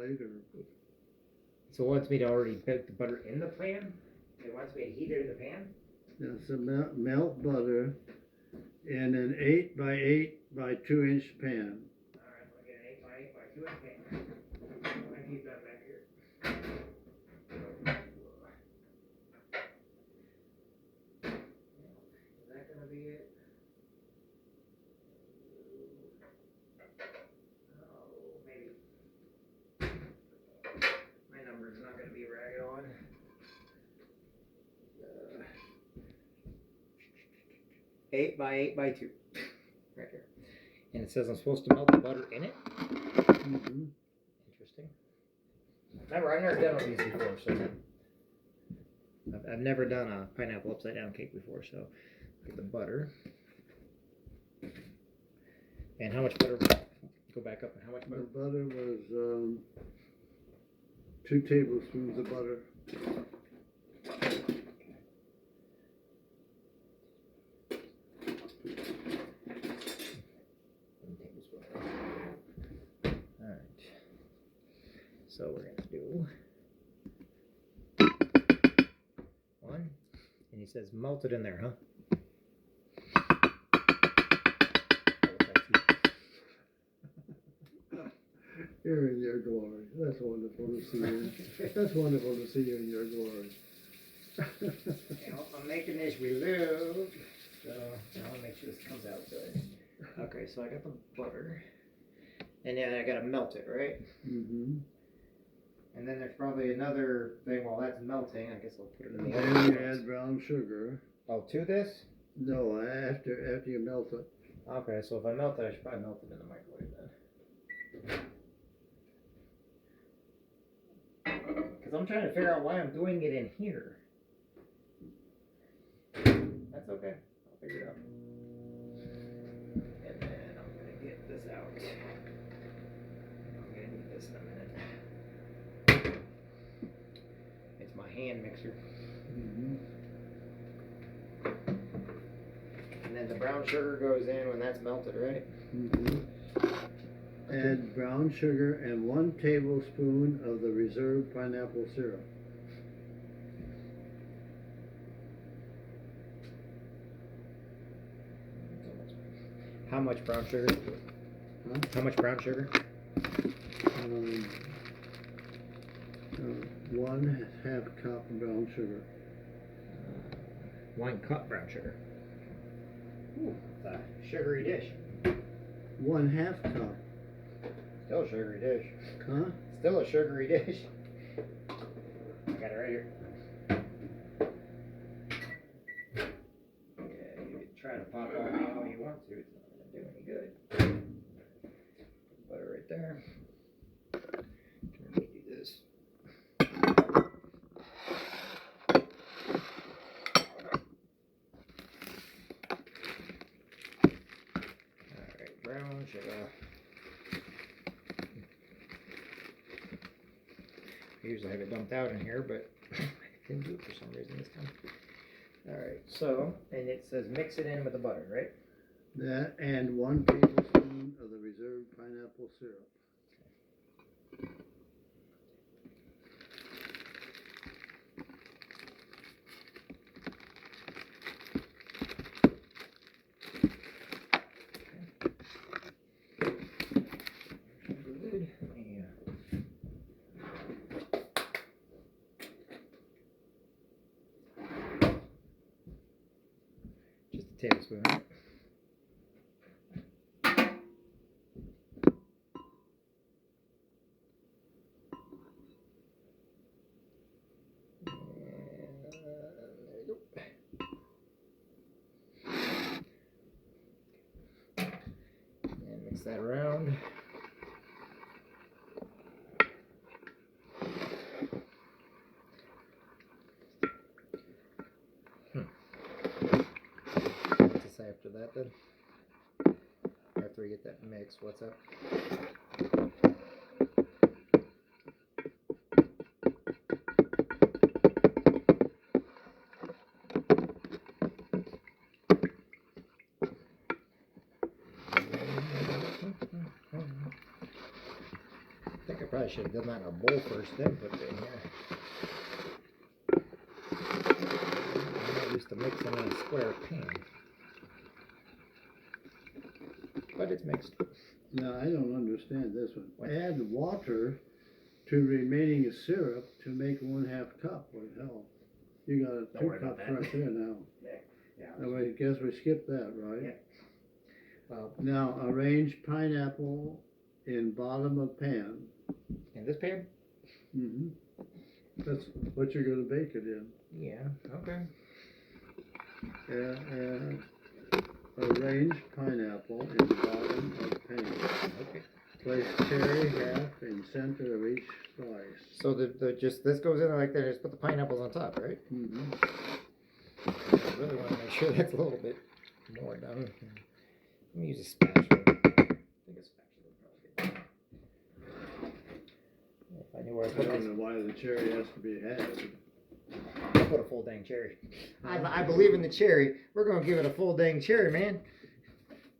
plate or. So it wants me to already bake the butter in the pan? It wants me to heat it in the pan? Yeah, so melt butter in an 8 by 8 by 2 inch pan. Alright, we'll get an 8 by 8 by 2 inch pan. I keep that back here. Is that gonna be it? Oh, maybe. My number's not gonna be ragged on. 8 by 8 by 2. Right here. And it says I'm supposed to melt the butter in it? Mm-hmm. Interesting. I've never done one of these before, so I've never done a pineapple upside down cake before, so get the butter. And how much butter? Go back up. How much butter? The butter was 2 tablespoons of butter. Alright. So we're going to do 1. And he says melt it in there, huh? You're in your glory. That's wonderful to see you. That's wonderful to see you in your glory. I'm making this reload, so I want to make sure this comes out good. Okay, so I got the butter, and then I gotta melt it, right? Mm-hmm. And then there's probably another thing while that's melting. I guess I'll put it in the Then you add brown sugar. Oh, to this? No, after you melt it. Okay, so if I melt it, I should probably melt it in the microwave then. Because I'm trying to figure out why I'm doing it in here. That's okay. I'll figure it out. And then I'm going to get this out. I'm going to need this in a minute. It's my hand mixer. Mm-hmm. And then the brown sugar goes in when that's melted, right? Mm-hmm. Add brown sugar and 1 tablespoon of the reserved pineapple syrup. How much brown sugar? Huh? How much brown sugar? 1/2 cup of brown sugar. 1 cup brown sugar. Ooh, it's a sugary dish. 1/2 cup. Still a sugary dish. Huh? Still a sugary dish. I got it right here. Yeah, you can try to pop on me all you want to. It's not going to do any good. Butter right there. Let me do this. Alright, brown sugar. I usually have it dumped out in here, but I didn't do it for some reason this time. Alright, so, and it says mix it in with the butter, right? That and 1 tablespoon of the reserved pineapple syrup. Good. Yeah. Just a tablespoon, right? There you go. And mix that around. What's to say after that then? After we get that mix, what's up? I think I probably should have done that in a bowl first, then put it in here. I'm not used to mixing in a square pan. But it's mixed. Now, I don't understand this one. What? Add water to remaining syrup to make 1/2 cup. What the hell? You got a Don't 2 worry about cups that. right there now. Yeah. Oh, I guess we skipped that, right? Yeah. Well, Now, arrange pineapple in bottom of pan. in this pan? Mm-hmm. That's what you're gonna bake it in. Yeah, okay. And arrange pineapple in bottom of pan. Okay. Place cherry half in center of each slice. So just this goes in like that, just put the pineapples on top, right? Mm-hmm. I really want to make sure that's a little bit more done. Let me use a spatula. I think a spatula would probably be if I knew where I I put don't this. know why the cherry has to be had. I'll put a full dang cherry. I believe in the cherry. We're going to give it a full dang cherry, man.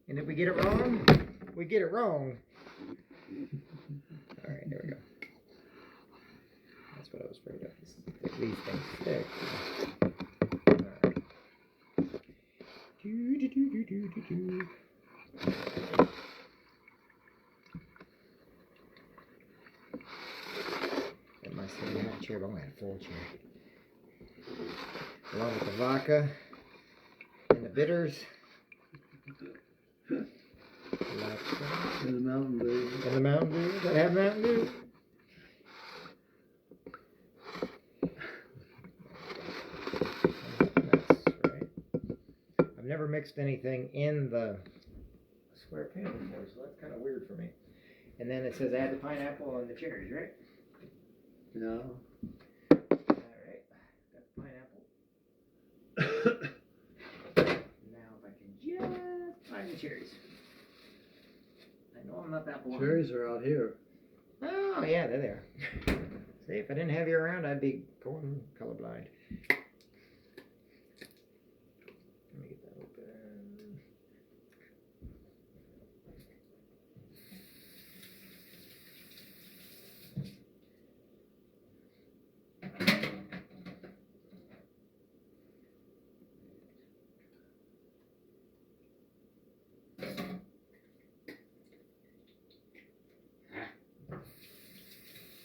And if we get it wrong, we get it wrong. Alright, there we go. That's what I was afraid of. These things stick. Alright. Do. That must have been a cherry, but I'm going to have full cherry. Along with the vodka and the bitters. And the Mountain Dew. And the Mountain Dew. Does that have Mountain Dew? That's right. I've never mixed anything in the square pan before, so that's kind of weird for me. And then it says add the pineapple and the cherries, right? Yeah. Alright. Got the pineapple. Now if I can just find the cherries. I know I'm not that blind. Cherries are out here. Oh, yeah, they're there. See, if I didn't have you around, I'd be going colorblind. Let me get that open.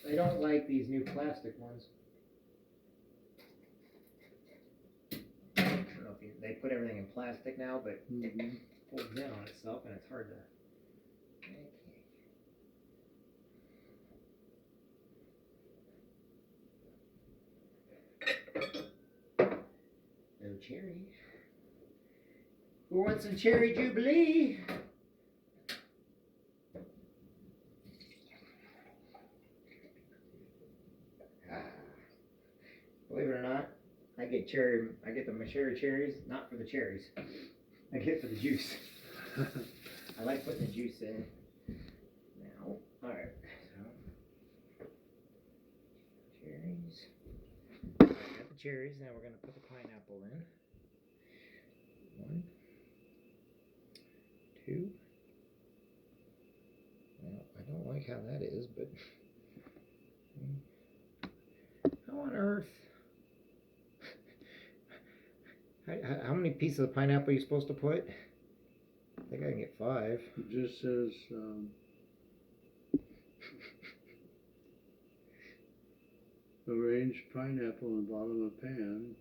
I don't like these new plastic ones. I don't know if they put everything in plastic now, but it folds in on itself and it's hard to. No cherry. Who wants some cherry jubilee? Believe it or not, I get the cherry cherries, not for the cherries. I get it for the juice. I like putting the juice in. Now, alright, so cherries. I got the cherries, now we're gonna put the pineapple in. 1, 2. Well, I don't like how that is, but how on earth? How many pieces of pineapple are you supposed to put? I think I can get 5. It just says, arrange pineapple in bottom of pan.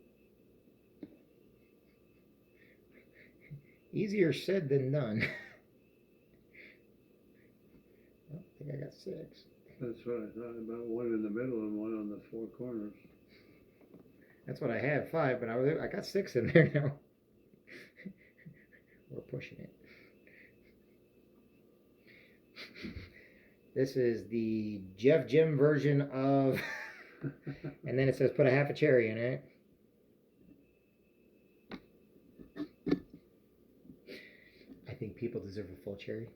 Easier said than done. I think I got 6. That's what I thought, about one in the middle and one on the 4 corners. That's what I had, 5, but I got 6 in there now. We're pushing it. This is the Jeff Jim version of, and then it says put a half a cherry in it. I think people deserve a full cherry.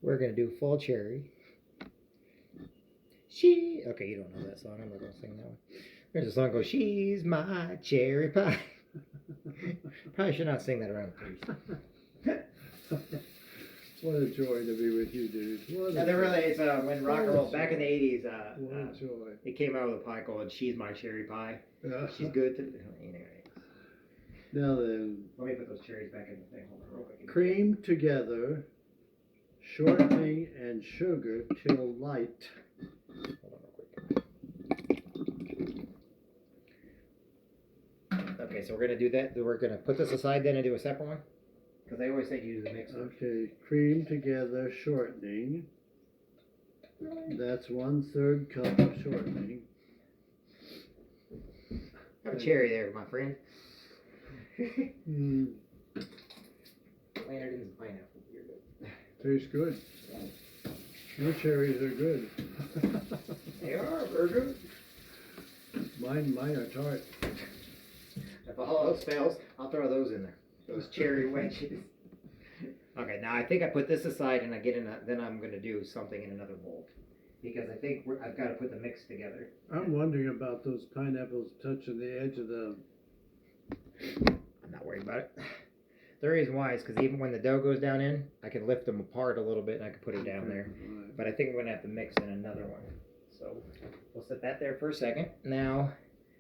We're gonna do full cherry. Okay, you don't know that song. I'm not gonna sing that one. There's a song called "She's My Cherry Pie." Probably should not sing that around the priest. What a joy to be with you, dude. What No, a there joy. really is, when rock and roll, back in the 80s, What a joy. it came out with a pie called She's My Cherry Pie. Yeah. She's good to, anyway. Now then, Let me put those cherries back in the thing. Hold on real quick. cream together, shortening and sugar till light. Hold on real quick. Okay, so we're gonna do that. We're gonna put this aside then and do a separate one? Because they always say to use the mixer. Okay, cream together, shortening. That's 1/3 cup of shortening. Have a cherry there, my friend. Mm, Leonard and some pineapple. You're good. tastes good. Your cherries are good. They are very good. Mine are tart. If all else fails, I'll throw those in there. Those cherry wedges. Okay, now I think I put this aside and I get in. Then I'm gonna do something in another bowl because I think I've got to put the mix together. I'm wondering about those pineapples touching the edge of the. I'm not worried about it. The reason why is because even when the dough goes down in, I can lift them apart a little bit and I can put it down there. Right. But I think we're gonna have to mix in another one. So we'll set that there for a second. Now,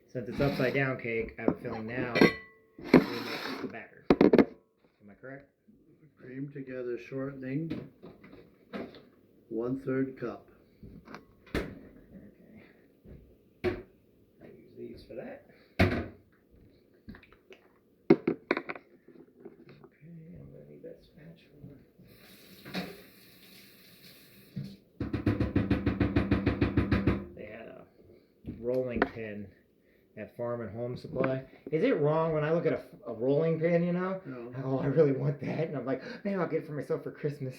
since it's upside down cake, I have a feeling now we mix the batter. Am I correct? Cream together, shortening. 1/3 cup. Okay. I use these for that. Okay, I'm gonna need that spatula. They had a rolling pin at Farm and Home Supply. Is it wrong when I look at a rolling pin, you know? No. Oh, I really want that. And I'm like, maybe I'll get it for myself for Christmas.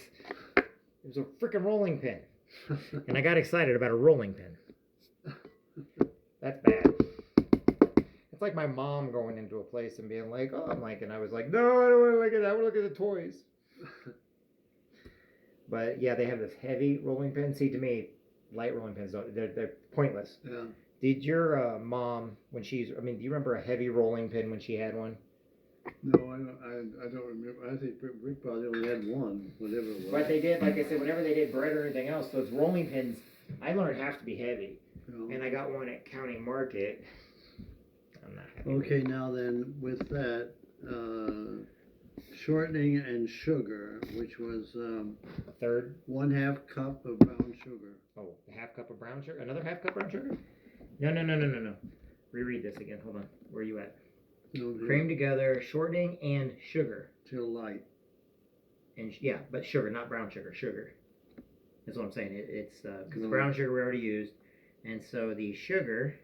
It was a freaking rolling pin. And I got excited about a rolling pin. That's bad. It's like my mom going into a place and being like, oh, Mike. And I was like, no, I don't want to look at that. I want to look at the toys. But yeah, they have this heavy rolling pin. See, to me, light rolling pins, they're pointless. Yeah. Did your mom, when do you remember a heavy rolling pin when she had one? No, I don't remember. I think we probably only had one, whatever it was. But they did, like I said, whenever they did bread or anything else, those rolling pins, I learned have to be heavy. No. And I got one at County Market. I'm not happy with Okay, it. now then, with that, shortening and sugar, which was A third. 1/2 cup of brown sugar. Oh, a half cup of brown sugar? Another half cup of brown sugar? No. Reread this again. Hold on. Where are you at? No, Cream together, shortening and sugar. till light. And yeah, but sugar, not brown sugar. Sugar. That's what I'm saying. It's because No. brown sugar we already used, and so the sugar,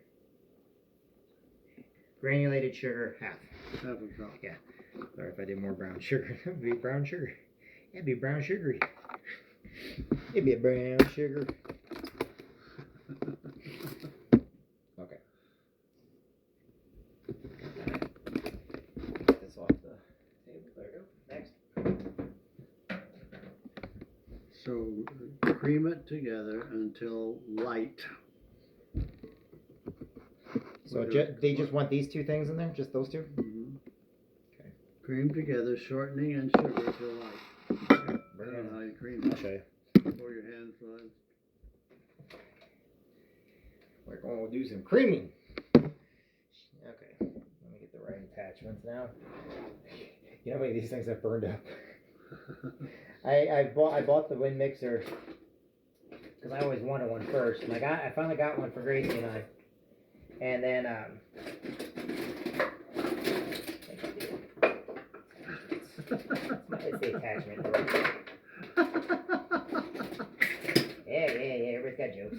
granulated sugar, half. 1/2 cup. Yeah. Sorry if I did more brown sugar. It'd be brown sugar. It'd be brown sugary. It'd be a brown sugar. Okay. Get this off the table. There we go. Next. So cream it together until light. So they just want these two things in there? Just those two? Mhm. Okay. Cream together, shortening and sugar till light. Bring I it don't know how in. you cream I'll it. show you. Pour your hands on it. We're going to do some creaming. Okay. Let me get the right attachments now. You know how many of these things I've burned up? I bought the wind mixer because I always wanted one first, and I finally got one for Gracie and I, and then it's the attachment. Yeah. Everybody's got jokes.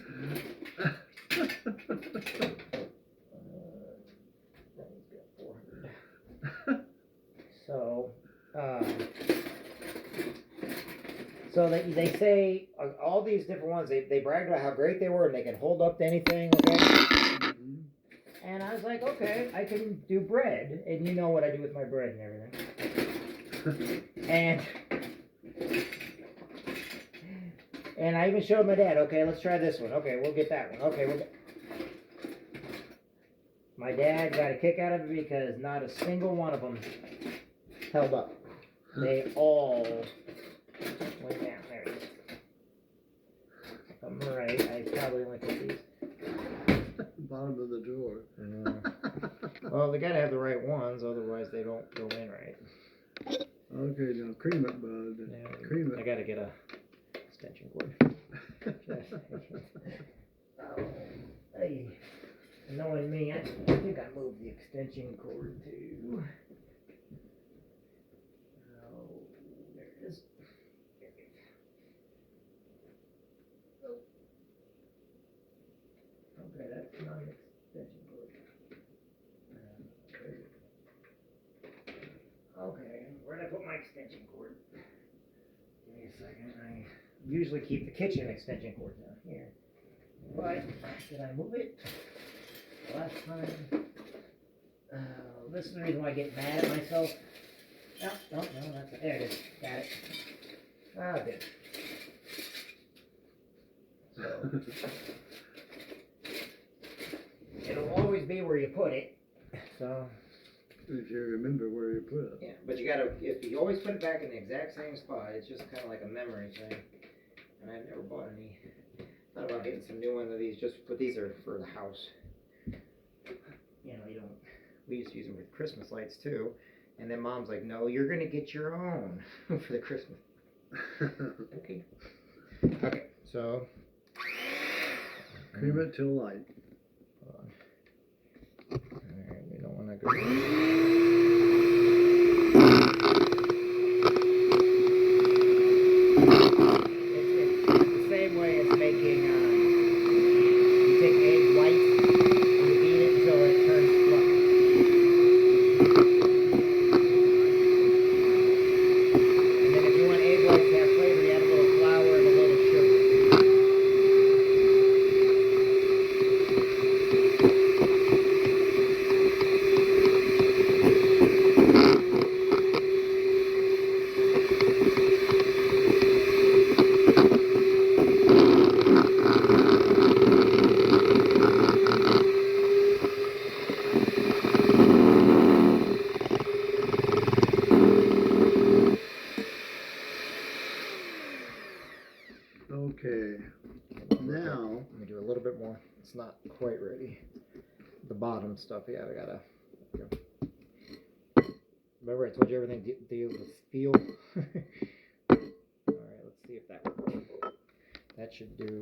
So they say all these different ones, they bragged about how great they were and they can hold up to anything, okay? Mhm. And I was like, okay, I can do bread, and you know what I do with my bread and everything. And I even showed my dad, okay, let's try this one. Okay, we'll get that one. Okay, my dad got a kick out of it because not a single one of them held up. They all went I gotta get a extension cord. Oh, hey. Knowing me, I think I moved the extension cord too. Oh, there it is. There it is. Oh. Okay, that's not an extension cord. Okay, where'd I put my extension cord? Give me a second. I usually keep the kitchen extension cord down here. But, did I move it? Last time. This is the reason why I get mad at myself. No, that's it. There it is. Got it. Ah, good. So, it'll always be where you put it. So. If you remember where you put it. Yeah, but you gotta, if you always put it back in the exact same spot, it's just kind of like a memory thing. And I've never bought any. Thought about getting some new ones of these, but these are for the house. You know, we used to use them with Christmas lights too. And then Mom's like, no, you're gonna get your own for the Christmas. Okay. Okay, so. Cream it till light. Hold on. Alright, we don't wanna go. Okay, now. Let me do a little bit more. It's not quite ready. The bottom stuff, yeah, I gotta. Remember, I told you everything deals with feel. Alright, let's see if that works. That should do.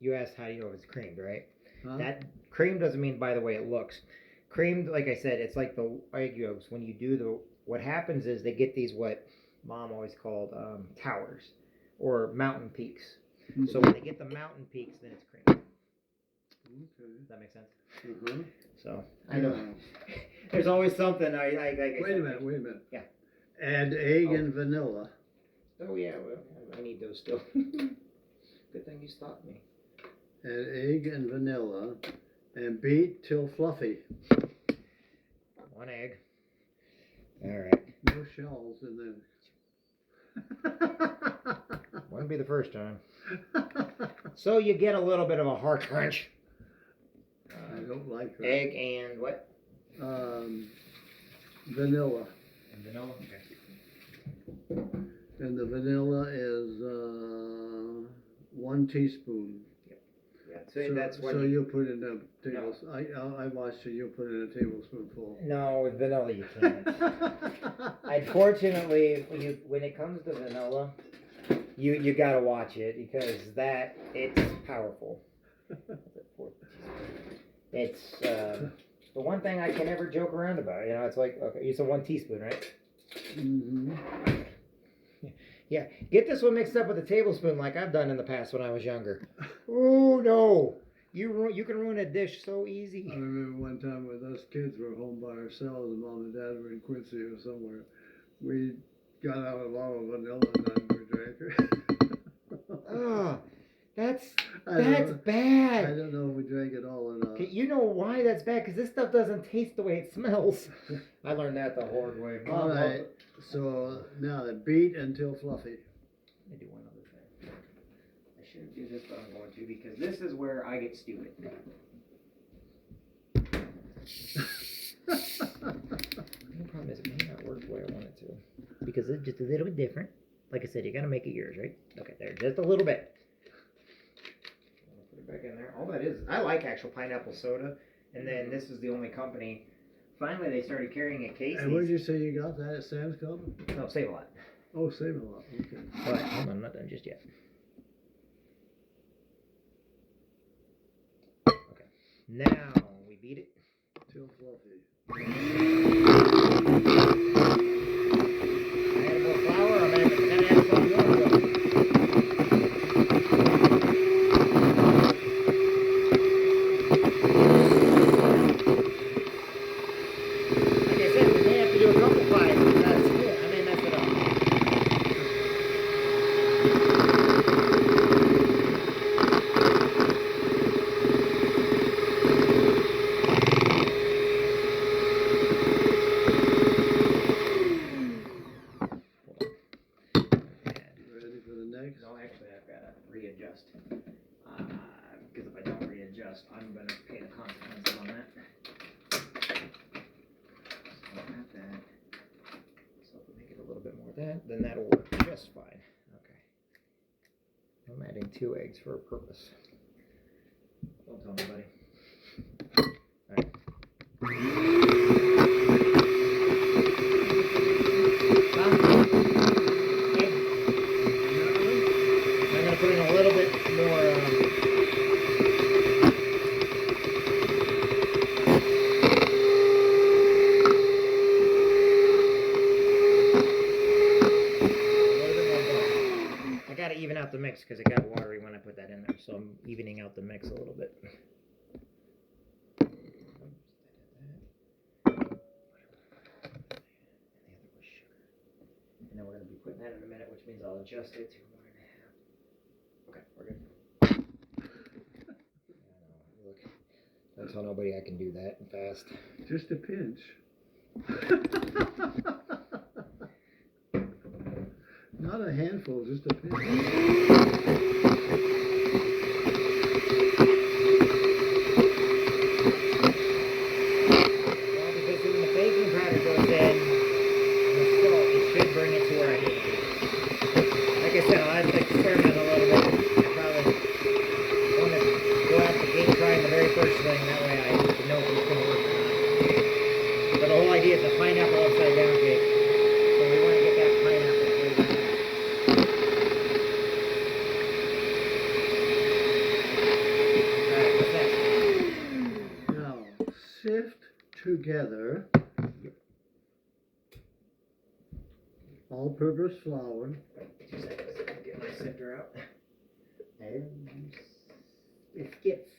You asked how do you know if it's creamed, right? Huh? That cream doesn't mean by the way it looks. Creamed, like I said, it's like the egg yolks. When you do what happens is they get these what Mom always called towers or mountain peaks. Mm-hmm. So when they get the mountain peaks, then it's creamed. Okay. Does that make sense? Mm-hmm. So I know there's always something. I wait a minute. Yeah. Add egg and vanilla. Oh yeah, well I need those still. Good thing you stopped me. Add egg and vanilla and beat till fluffy. One egg. Alright. No shells in there. Wouldn't be the first time. So you get a little bit of a heart crunch. I don't like that. Egg and what? Vanilla. And vanilla? Okay. And the vanilla is 1 teaspoon. Yeah, so that's what. So you'll put in a tablespoon. No. I watched you. You'll put in a tablespoonful. No, with vanilla you can't. Unfortunately, when it comes to vanilla, you gotta watch it because it's powerful. It's the one thing I can never joke around about. You know, it's like okay, you said 1 teaspoon, right? Mm-hmm. Yeah, get this one mixed up with a tablespoon like I've done in the past when I was younger. Oh no, you can ruin a dish so easy. I remember one time when us kids were home by ourselves and Mom and Dad were in Quincy or somewhere. We got out a bottle of vanilla and we drank it. Oh, that's bad. bad. I don't know if we drank it all or not. You know why that's bad? Because this stuff doesn't taste the way it smells. I learned that the hard way. All right. So now beat until fluffy. Let me do one other thing. I shouldn't do this, but I'm going to because this is where I get stupid. The problem is it may not work the way I want it to. because it's just a little bit different. Like I said, you gotta make it yours, right? Okay, there, just a little bit. Put it back in there. All that is, I like actual pineapple soda, and then this is the only company. Finally, they started carrying at Casey's. And where did you say you got that at Sam's Club? No, Save-A-Lot. Oh, Save-A-Lot. Okay. But hold on, I'm not done just yet. Okay, now we beat it. Too fluffy. Add more flour. I'm gonna add some more. Like I said, we may have to do a couple pies. That's it. I may mess it up. Ready for the next? No, actually, I've got to readjust. Because if I don't readjust, I'm going to pay the consequences on that. So I'll add that. So if we make it a little bit more of that, then that'll work just fine. Okay. I'm adding 2 eggs for a purpose. Don't tell nobody. Alright. I'm going to put in a little bit more. I got to even out the mix because it got watery when I put that in there, so I'm evening out the mix a little bit. And then we're going to be putting that in a minute, which means I'll adjust it to 1.5. Okay, we're good. Look, don't tell nobody I can do that fast. Just a pinch. Not a handful, just a pinch. Well, because when the baking powder goes in, and the salt, it should bring it to where I need it. Like I said, I'll have to experiment a little bit. I probably want to go out the gate trying the very first thing, that way I know if it's going to work or not. But the whole idea is the pineapple upside down cake. So we want to get that pineapple flavor. Alright, what's that? Now, sift together all-purpose flour. 2 seconds. Get my sifter out. And biscuits.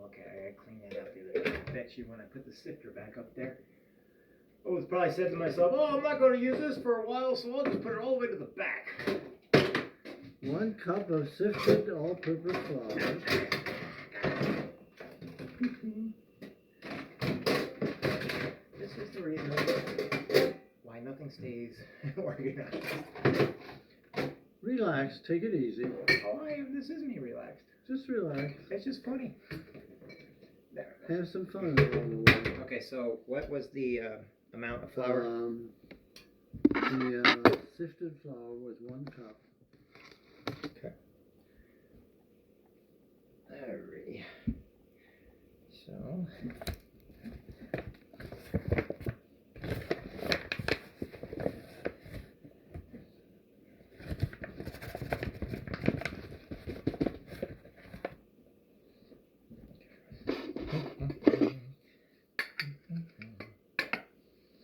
Okay, I gotta clean that up the other day. I bet you when I put the sifter back up there, I was probably said to myself, oh, I'm not going to use this for a while, so I'll just put it all the way to the back. 1 cup of sifted all-purpose flour. This is the reason why nothing stays organized. Relax, take it easy. Oh, this is me relaxed. Just relax. It's just funny. There. Have some fun along the way. Okay, so what was the amount of flour? The sifted flour was 1 cup. Okay. Alrighty. So.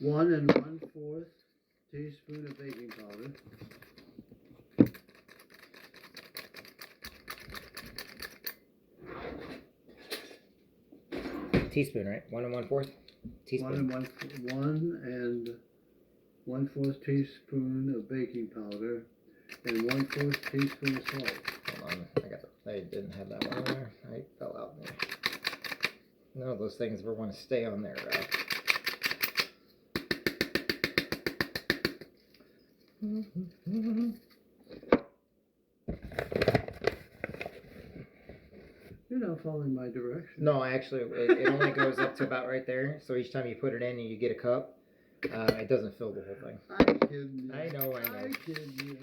One and 1/4 teaspoon of baking powder. Teaspoon, right? 1 1/4 teaspoon. 1 teaspoon of baking powder and 1/4 teaspoon of salt. Hold on, I didn't have that one in there. I fell out there. None of those things ever want to stay on there. You're not following my direction. No, actually, it only goes up to about right there. So each time you put it in and you get a cup, It doesn't fill the whole thing. I'm kidding you. I know. I'm kidding you.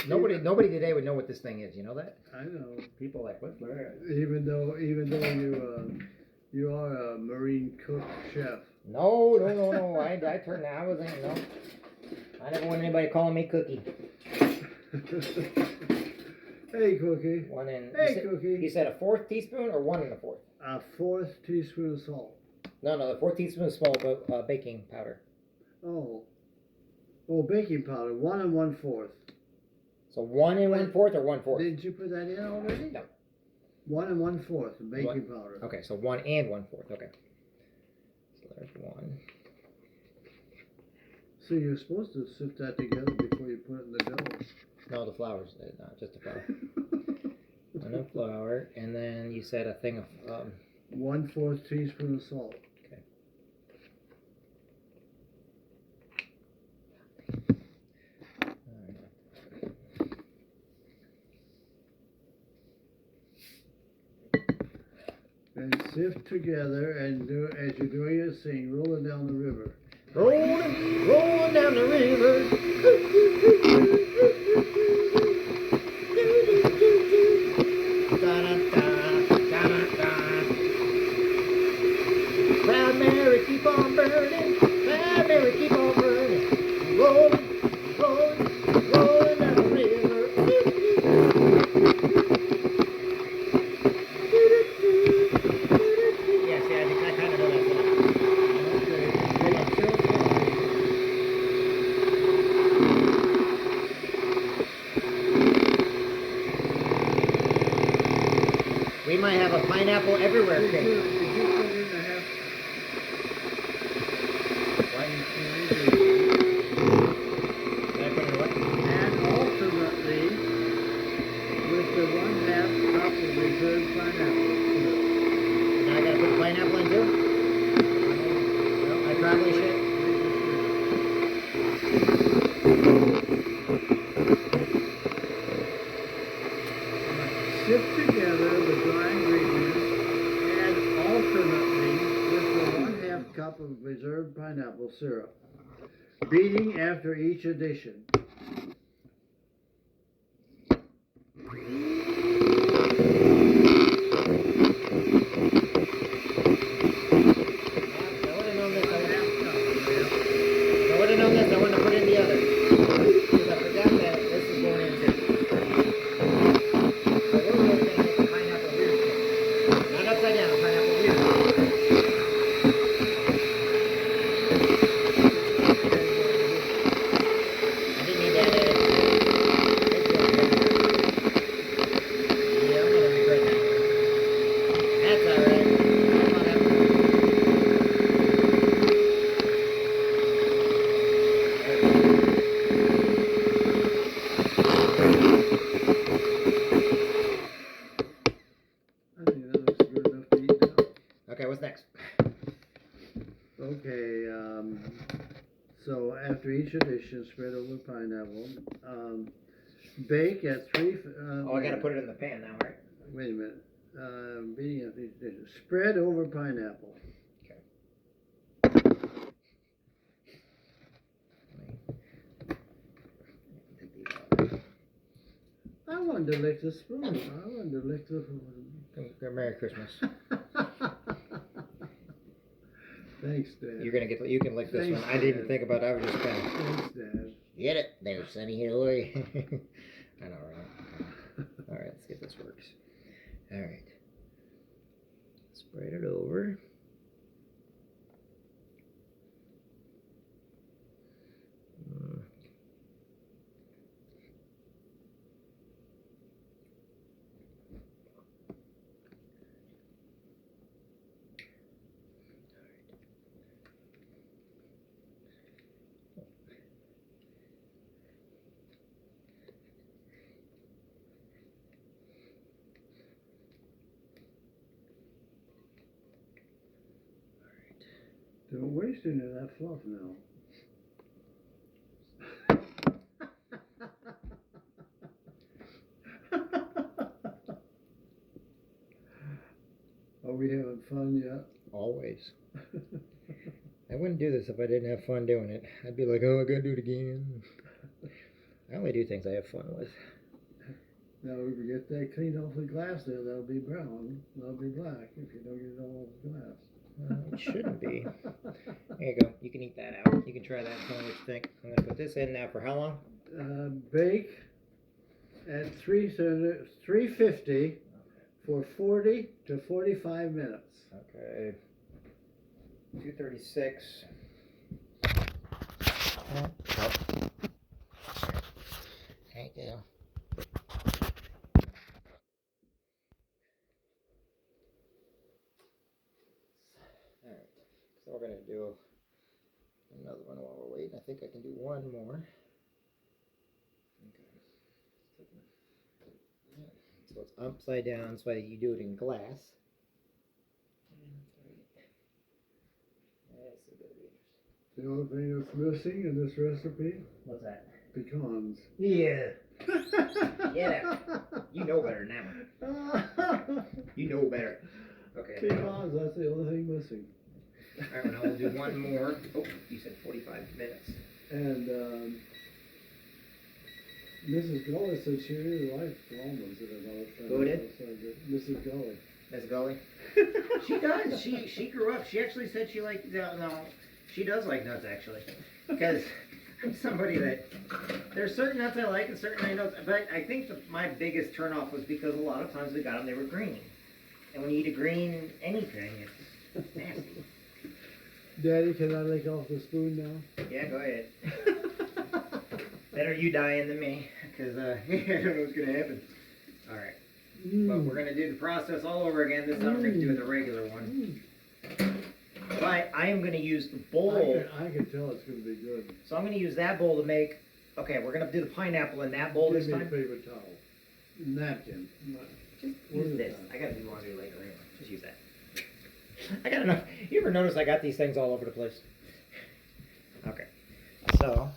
Nobody today would know what this thing is. You know that? I know. People are like, what's that? Even though you are a marine cook chef. No. I turned. I wasn't. No. I never want anybody calling me Cookie. Hey, Cookie. Cookie. He said a 4th teaspoon or 1 1/4. A 4th teaspoon of salt. No, the 4th teaspoon is small baking powder. Oh, baking powder, 1 1/4. So 1 1/4 or 1/4? Did you put that in already? No. 1 1/4 baking powder. Okay, so 1 1/4. Okay. So there's 1. So you're supposed to sift that together before you put it in the dough. No, the flour's not just the flour. 1 of flour, and then you said a thing of 1/4 teaspoon of salt. Okay. And sift together and do as you're doing it, sing "Rolling Down the River." Rolling down the river. Proud Mary, keep on burning. Proud Mary, keep on burning. Rolling down the river. Yes, I kind of know that song. We might have a pineapple everywhere Did cake. you put in a half? What? Did I put in what? And alternately with the 1/2 cup of reserved pineapple. Now I gotta put the pineapple in too? No, I probably should. Sift together the dry ingredients and alternately with the 1/2 cup of reserved pineapple syrup, beating after each addition. I wouldn't have put in the other. Because I forgot that this is going into. So we're really going to get the pineapple weird thing. Not upside down, pineapple weird. I didn't need that edit. Yeah, I'm going to regret that. That's alright. Okay, what's next? Okay, so after each addition, spread over pineapple. Bake at I gotta put it in the pan now, right? Wait a minute. Beating at each addition. Spread over pineapple. Okay. I wanted to lick the spoon. I wanted to lick the Merry Christmas. Thanks, Dad. You can lick this Thanks, one. I didn't even Dad. think about it. I was just kind of. Thanks, Dad. Get it? There, Sonny. Hilary. I know, right? All right, let's see if this works. All right. Spread it over. Don't waste any of that fluff now. Are we we having fun yet? Always. I wouldn't do this if I didn't have fun doing it. I'd be like, oh, I gotta do it again. I only do things I have fun with. Now, if we get that cleaned off the glass there, that'll be brown. That'll be black if you don't get it all off the glass. It shouldn't be. There you go. You can eat that out. You can try that and tell me what you think. I'm going to put this in now for how long? Bake at 350 for 40 to 45 minutes. Okay. 236. There you go. Alright, so we're going to do another one while we're waiting. I think I can do one more. Okay. So it's upside down, so you do it in glass. That's a bit interesting. The only thing that's missing in this recipe? What's that? Pecans. Yeah. Yeah. You know better than that one. You know better. Okay. Pecans, that's the only thing missing. Alright, well, now we'll do one more. Oh, you said 45 minutes. And Mrs. Gully said she really liked almonds in it all the time. Who did? Mrs. Gully. Miss Gully? She does. She grew up. She actually said she liked, no, she does like nuts, actually. Because I'm somebody that, there's certain nuts I like and certain I don't. But I think my biggest turnoff was because a lot of times we got them, they were green. And when you eat a green anything, it's nasty. Daddy, can I lick off the spoon now? Yeah, go ahead. Better you dying than me, because I don't know what's going to happen. Alright. But we're going to do the process all over again. This time we're going to do it the regular one. But I am going to use the bowl. I can tell it's going to be good. So I'm going to use that bowl to make... Okay, we're going to do the pineapple in that bowl this Give me time. a paper towel. Napkin. Just use this. I got to do laundry later anyway. Just use that. I got enough. You ever notice I got these things all over the place? Okay. So...